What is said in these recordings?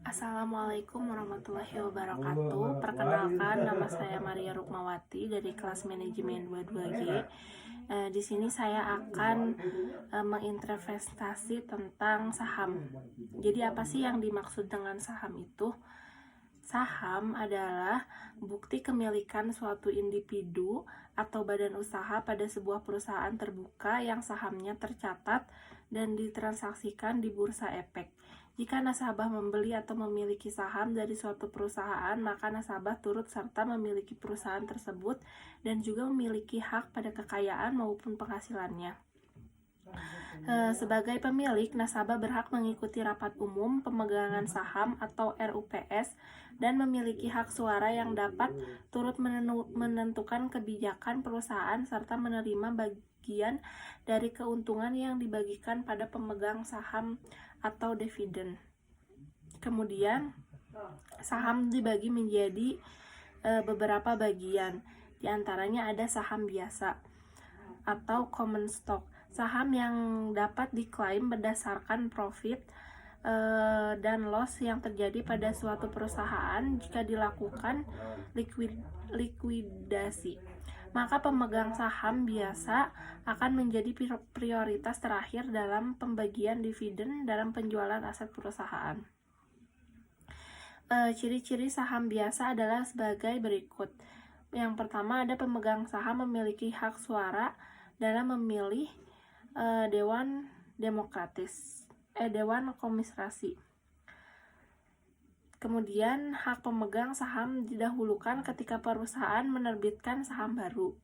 Assalamualaikum warahmatullahi wabarakatuh. Perkenalkan, nama saya Maria Rukmawati dari kelas manajemen 22G. Di sini saya akan menginvestasi tentang saham. Jadi apa sih yang dimaksud dengan saham itu? Saham adalah bukti kepemilikan suatu individu atau badan usaha pada sebuah perusahaan terbuka yang sahamnya tercatat dan ditransaksikan di bursa efek. Jika nasabah membeli atau memiliki saham dari suatu perusahaan, maka nasabah turut serta memiliki perusahaan tersebut dan juga memiliki hak pada kekayaan maupun penghasilannya. Sebagai pemilik, nasabah berhak mengikuti rapat umum pemegangan saham atau RUPS dan memiliki hak suara yang dapat turut menentukan kebijakan perusahaan serta menerima bagian dari keuntungan yang dibagikan pada pemegang saham atau dividen. Kemudian, saham dibagi menjadi beberapa bagian. Di antaranya ada saham biasa atau common stock. Saham yang dapat diklaim berdasarkan profit dan loss yang terjadi pada suatu perusahaan jika dilakukan likuidasi. Maka pemegang saham biasa akan menjadi prioritas terakhir dalam pembagian dividen dalam penjualan aset perusahaan. Ciri-ciri saham biasa adalah sebagai berikut. Yang pertama, ada pemegang saham memiliki hak suara dalam memilih Dewan Komisasi. Kemudian, hak pemegang saham didahulukan ketika perusahaan menerbitkan saham baru.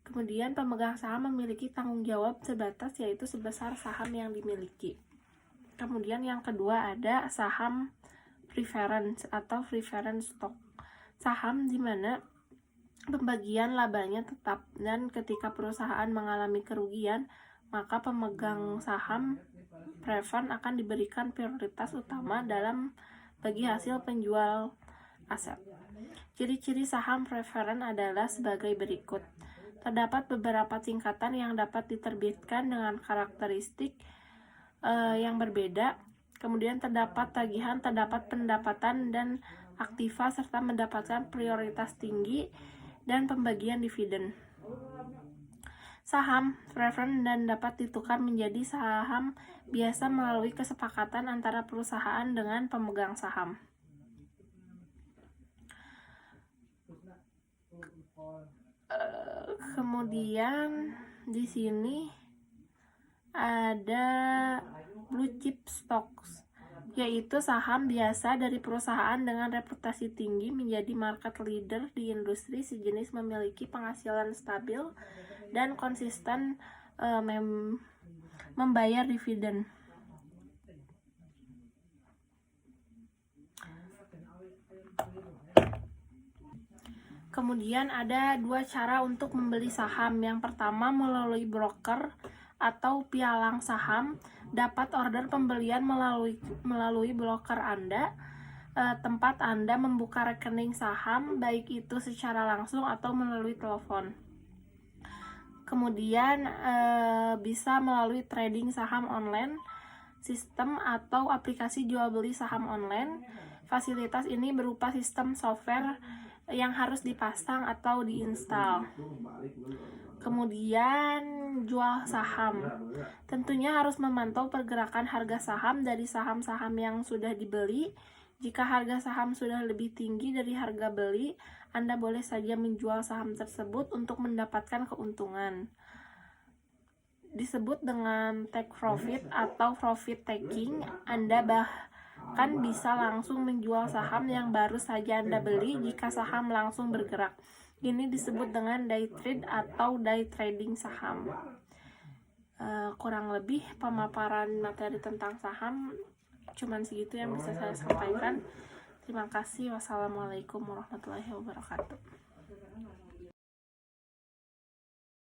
Kemudian, pemegang saham memiliki tanggung jawab sebatas, yaitu sebesar saham yang dimiliki. Kemudian, yang kedua ada saham preference atau preference stock. Saham di mana pembagian labanya tetap dan ketika perusahaan mengalami kerugian, maka pemegang saham preference akan diberikan prioritas utama dalam bagi hasil penjual aset. Ciri-ciri saham preference adalah sebagai berikut. Terdapat beberapa tingkatan yang dapat diterbitkan dengan karakteristik yang berbeda. Kemudian terdapat tagihan, terdapat pendapatan dan aktiva serta mendapatkan prioritas tinggi dan pembagian dividen. Saham preference dan dapat ditukar menjadi saham biasa melalui kesepakatan antara perusahaan dengan pemegang saham. Kemudian di sini ada blue chip stocks, yaitu saham biasa dari perusahaan dengan reputasi tinggi menjadi market leader di industri sejenis, memiliki penghasilan stabil dan konsisten membayar dividen. Kemudian ada dua cara untuk membeli saham. Yang pertama melalui broker atau pialang saham. Dapat order pembelian melalui broker Anda, tempat Anda membuka rekening saham, baik itu secara langsung atau melalui telepon. Kemudian bisa melalui trading saham online, sistem atau aplikasi jual beli saham online. Fasilitas ini berupa sistem software yang harus dipasang atau diinstal. Kemudian jual saham. Tentunya harus memantau pergerakan harga saham dari saham-saham yang sudah dibeli. Jika harga saham sudah lebih tinggi dari harga beli, Anda boleh saja menjual saham tersebut untuk mendapatkan keuntungan. Disebut dengan take profit atau profit taking. Anda bahkan bisa langsung menjual saham yang baru saja Anda beli jika saham langsung bergerak. Ini disebut dengan day trade atau day trading saham. Kurang lebih pemaparan materi tentang saham cuman segitu yang bisa saya sampaikan. Terima kasih. Wassalamualaikum warahmatullahi wabarakatuh.